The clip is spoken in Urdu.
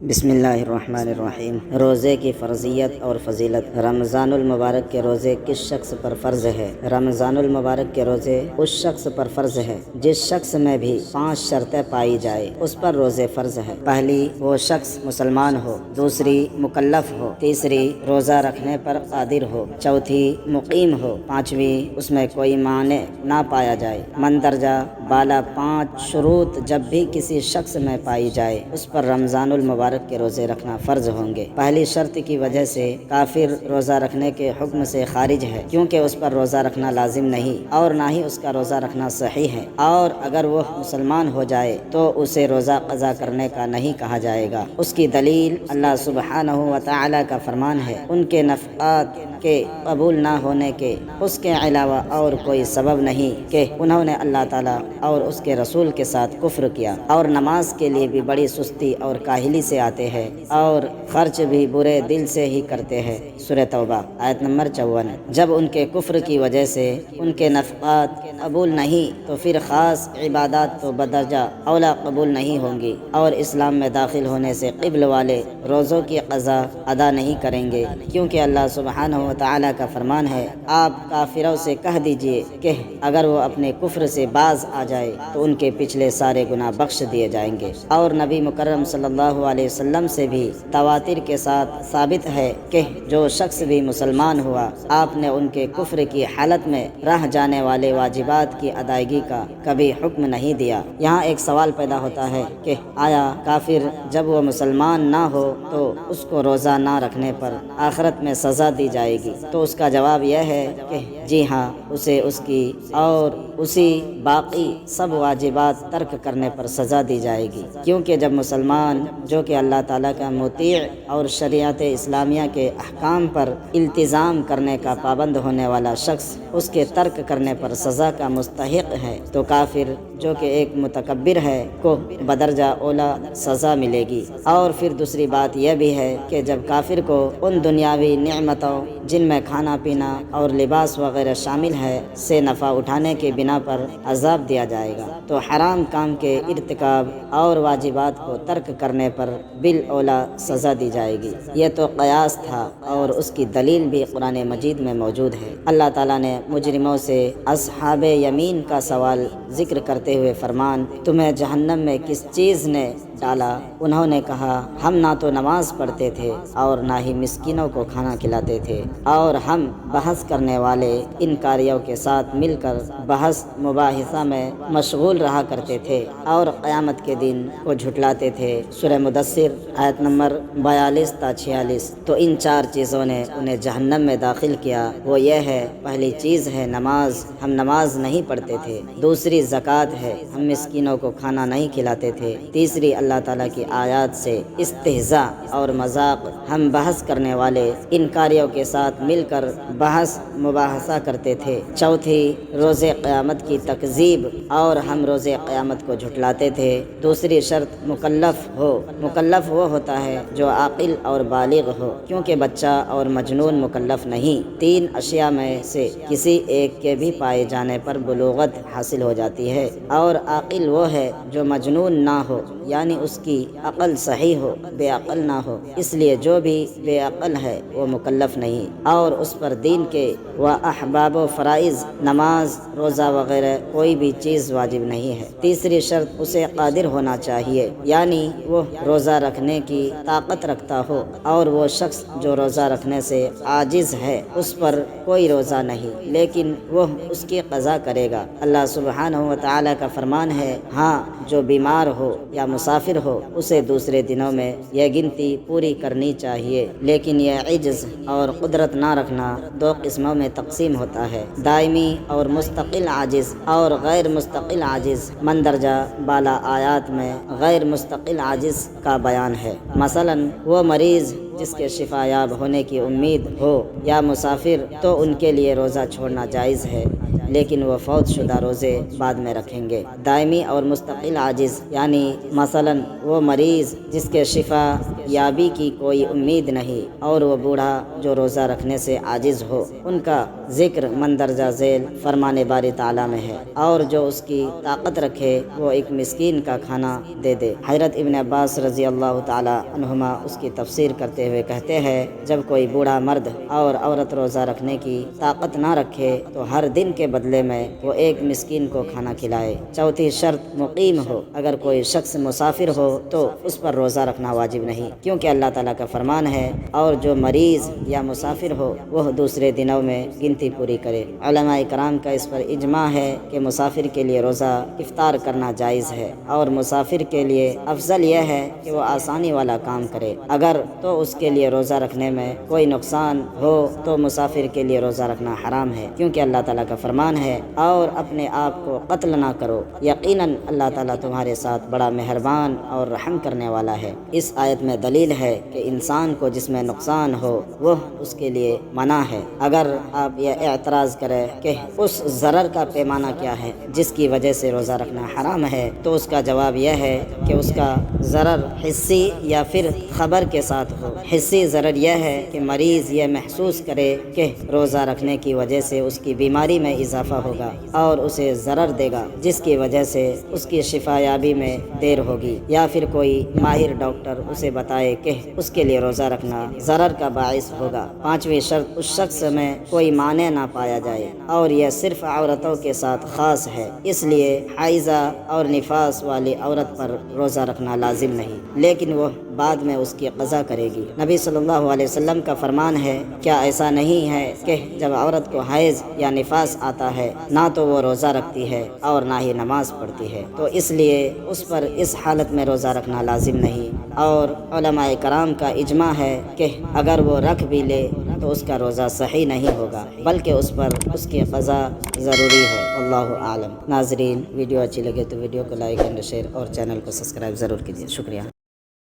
بسم اللہ الرحمن الرحیم۔ روزے کی فرضیت اور فضیلت۔ رمضان المبارک کے روزے کس شخص پر فرض ہے؟ رمضان المبارک کے روزے اس شخص پر فرض ہے جس شخص میں بھی 5 شرطیں پائی جائے اس پر روزے فرض ہے۔ پہلی، وہ شخص مسلمان ہو۔ دوسری، مکلف ہو۔ تیسری، روزہ رکھنے پر قادر ہو۔ چوتھی، مقیم ہو۔ پانچویں، اس میں کوئی مانع نہ پایا جائے۔ مندرجہ بالا 5 شروط جب بھی کسی شخص میں پائی جائے اس پر رمضان المبارک کے روزے رکھنا فرض ہوں گے۔ پہلی شرط کی وجہ سے کافر روزہ رکھنے کے حکم سے خارج ہے، کیونکہ اس پر روزہ رکھنا لازم نہیں اور نہ ہی اس کا روزہ رکھنا صحیح ہے، اور اگر وہ مسلمان ہو جائے تو اسے روزہ قضا کرنے کا نہیں کہا جائے گا۔ اس کی دلیل اللہ سبحانہ و تعالی کا فرمان ہے، ان کے نفقات کے قبول نہ ہونے کے اس کے علاوہ اور کوئی سبب نہیں کہ انہوں نے اللہ تعالیٰ اور اس کے رسول کے ساتھ کفر کیا، اور نماز کے لیے بھی بڑی سستی اور کاہلی سے آتے ہیں، اور خرچ بھی برے دل سے ہی کرتے ہیں۔ سورہ توبہ آیت نمبر 54۔ جب ان کے کفر کی وجہ سے ان کے نفقات قبول نہیں تو پھر خاص عبادات تو بدرجہ اولا قبول نہیں ہوں گی، اور اسلام میں داخل ہونے سے قبل والے روزوں کی قضا ادا نہیں کریں گے، کیونکہ اللہ سبحانہ و تعالیٰ کا فرمان ہے، آپ کافروں سے کہہ دیجئے کہ اگر وہ اپنے کفر سے باز آ جائے تو ان کے پچھلے سارے گناہ بخش دیے جائیں گے۔ اور نبی مکرم صلی اللہ علیہ وسلم سے بھی تواتر کے ساتھ ثابت ہے کہ جو شخص بھی مسلمان ہوا، آپ نے ان کے کفر کی حالت میں رہ جانے والے واجبات کی ادائیگی کا کبھی حکم نہیں دیا۔ یہاں ایک سوال پیدا ہوتا ہے کہ آیا کافر جب وہ مسلمان نہ ہو تو اس کو روزہ نہ رکھنے پر آخرت میں سزا دی جائے گی؟ تو اس کا جواب یہ ہے کہ جی ہاں، اسے اس کی اور اسی باقی سب واجبات ترک کرنے پر سزا دی جائے گی، کیونکہ جب مسلمان جو کہ اللہ تعالیٰ کا مطیع اور شریعت اسلامیہ کے احکام پر التزام کرنے کا پابند ہونے والا شخص اس کے ترک کرنے پر سزا کا مستحق ہے، تو کافر جو کہ ایک متکبر ہے کو بدرجہ اولا سزا ملے گی۔ اور پھر دوسری بات یہ بھی ہے کہ جب کافر کو ان دنیاوی نعمتوں جن میں کھانا پینا اور لباس وغیرہ شامل ہے سے نفع اٹھانے کے بنا پر عذاب دیا جائے گا، تو حرام کام کے ارتکاب اور واجبات کو ترک کرنے پر بالاولا سزا دی جائے گی۔ یہ تو قیاس تھا، اور اس کی دلیل بھی قرآن مجید میں موجود ہے۔ اللہ تعالیٰ نے مجرموں سے اصحاب یمین کا سوال ذکر کرتے ہوئے فرمان، تمہیں جہنم میں کس چیز نے ڈالا؟ انہوں نے کہا، ہم نہ تو نماز پڑھتے تھے اور نہ ہی مسکینوں کو کھانا کھلاتے تھے، اور ہم بحث کرنے والے انکاریوں کے ساتھ مل کر بحث مباحثہ میں مشغول رہا کرتے تھے اور قیامت کے دن کو جھٹلاتے تھے۔ سورہ مدثر آیت نمبر 42 تا 46۔ تو ان 4 چیزوں نے انہیں جہنم میں داخل کیا۔ وہ یہ ہے، پہلی چیز ہے نماز، ہم نماز نہیں پڑھتے تھے۔ دوسری زکوٰۃ ہے، ہم مسکینوں کو کھانا نہیں کھلاتے تھے۔ تیسری اللہ تعالیٰ کی آیات سے استہزاء اور مذاق، ہم بحث کرنے والے انکاریوں کے ساتھ مل کر بحث مباحثہ کرتے تھے۔ چوتھی، روز قیامت کی تکذیب، اور ہم روز قیامت کو جھٹلاتے تھے۔ دوسری شرط مکلف ہو۔ مکلف وہ ہوتا ہے جو عاقل اور بالغ ہو، کیونکہ بچہ اور مجنون مکلف نہیں۔ 3 اشیاء میں سے کسی ایک کے بھی پائے جانے پر بلوغت حاصل ہو جاتی ہے، اور عاقل وہ ہے جو مجنون نہ ہو، یعنی اس کی عقل صحیح ہو، بے عقل نہ ہو۔ اس لیے جو بھی بے عقل ہے وہ مکلف نہیں، اور اس پر دین کے و احباب و فرائض، نماز، روزہ وغیرہ کوئی بھی چیز واجب نہیں ہے۔ تیسری شرط، اسے قادر ہونا چاہیے، یعنی وہ روزہ رکھنے کی طاقت رکھتا ہو، اور وہ شخص جو روزہ رکھنے سے عاجز ہے اس پر کوئی روزہ نہیں، لیکن وہ اس کی قضا کرے گا۔ اللہ سبحانہ و تعالیٰ کا فرمان ہے، ہاں جو بیمار ہو یا مسافر ہو اسے دوسرے دنوں میں یہ گنتی پوری کرنی چاہیے، لیکن یہ عجز اور قدرت نہ رکھنا 2 قسموں میں تقسیم ہوتا ہے، دائمی اور مستقل عاجز اور غیر مستقل عاجز۔ مندرجہ بالا آیات میں غیر مستقل عاجز کا بیان ہے، مثلا وہ مریض جس کے شفا یاب ہونے کی امید ہو یا مسافر، تو ان کے لیے روزہ چھوڑنا جائز ہے۔ لیکن وہ فوت شدہ روزے بعد میں رکھیں گے۔ دائمی اور مستقل عاجز یعنی مثلاً وہ مریض جس کے شفا یابی کی کوئی امید نہیں اور وہ بوڑھا جو روزہ رکھنے سے عاجز ہو، ان کا ذکر مندرجہ ذیل فرمان باری تعالیٰ میں ہے، اور جو اس کی طاقت رکھے وہ ایک مسکین کا کھانا دے دے۔ حضرت ابن عباس رضی اللہ تعالیٰ عنہما اس کی تفسیر کرتے ہوئے کہتے ہیں، جب کوئی بوڑھا مرد اور عورت روزہ رکھنے کی طاقت نہ رکھے تو ہر دن کے بدلے میں وہ ایک مسکین کو کھانا کھلائے۔ چوتھی شرط مقیم ہو، اگر کوئی شخص مسافر ہو تو اس پر روزہ رکھنا واجب نہیں، کیونکہ اللہ تعالیٰ کا فرمان ہے، اور جو مریض یا مسافر ہو وہ دوسرے دنوں میں گنتی پوری کرے۔ علماء کرام کا اس پر اجماع ہے کہ مسافر کے لیے روزہ افطار کرنا جائز ہے، اور مسافر کے لیے افضل یہ ہے کہ وہ آسانی والا کام کرے۔ اگر تو اس کے لیے روزہ رکھنے میں کوئی نقصان ہو تو مسافر کے لیے روزہ رکھنا حرام ہے، کیونکہ اللہ تعالیٰ کا فرمان ہے، اور اپنے آپ کو قتل نہ کرو، یقیناً اللہ تعالیٰ تمہارے ساتھ بڑا مہربان اور رحم کرنے والا ہے۔ اس آیت میں دلیل ہے کہ انسان کو جس میں نقصان ہو وہ اس کے لیے منع ہے۔ اگر آپ یہ اعتراض کریں کہ اس ضرر کا پیمانہ کیا ہے جس کی وجہ سے روزہ رکھنا حرام ہے، تو اس کا جواب یہ ہے کہ اس کا ضرر حسی یا پھر خبر کے ساتھ ہو۔ حسی ضرر یہ ہے کہ مریض یہ محسوس کرے کہ روزہ رکھنے کی وجہ سے اس کی بیماری میں اضافہ ہوگا اور اسے ضرر دے گا، جس کی وجہ سے اس کی شفا یابی میں دیر ہوگی، یا پھر کوئی ماہر ڈاکٹر اسے بتائے کہ اس کے لیے روزہ رکھنا ضرر کا باعث ہوگا۔ پانچویں شرط، اس شخص میں کوئی مانع نہ پایا جائے، اور یہ صرف عورتوں کے ساتھ خاص ہے، اس لیے حائضہ اور نفاس والی عورت پر روزہ رکھنا لازم نہیں، لیکن وہ بعد میں اس کی قضا کرے گی۔ نبی صلی اللہ علیہ وسلم کا فرمان ہے، کیا ایسا نہیں ہے کہ جب عورت کو حیض یا نفاس آتا ہے نہ تو وہ روزہ رکھتی ہے اور نہ ہی نماز پڑھتی ہے، تو اس لیے اس پر اس حالت میں روزہ رکھنا لازم نہیں۔ اور علماء کرام کا اجماع ہے کہ اگر وہ رکھ بھی لے تو اس کا روزہ صحیح نہیں ہوگا، بلکہ اس پر اس کی قضا ضروری ہے۔ واللہ اعلم۔ ناظرین، ویڈیو اچھی لگے تو ویڈیو کو لائک اینڈ شیئر اور چینل کو سبسکرائب ضرور کیجیے۔ شکریہ۔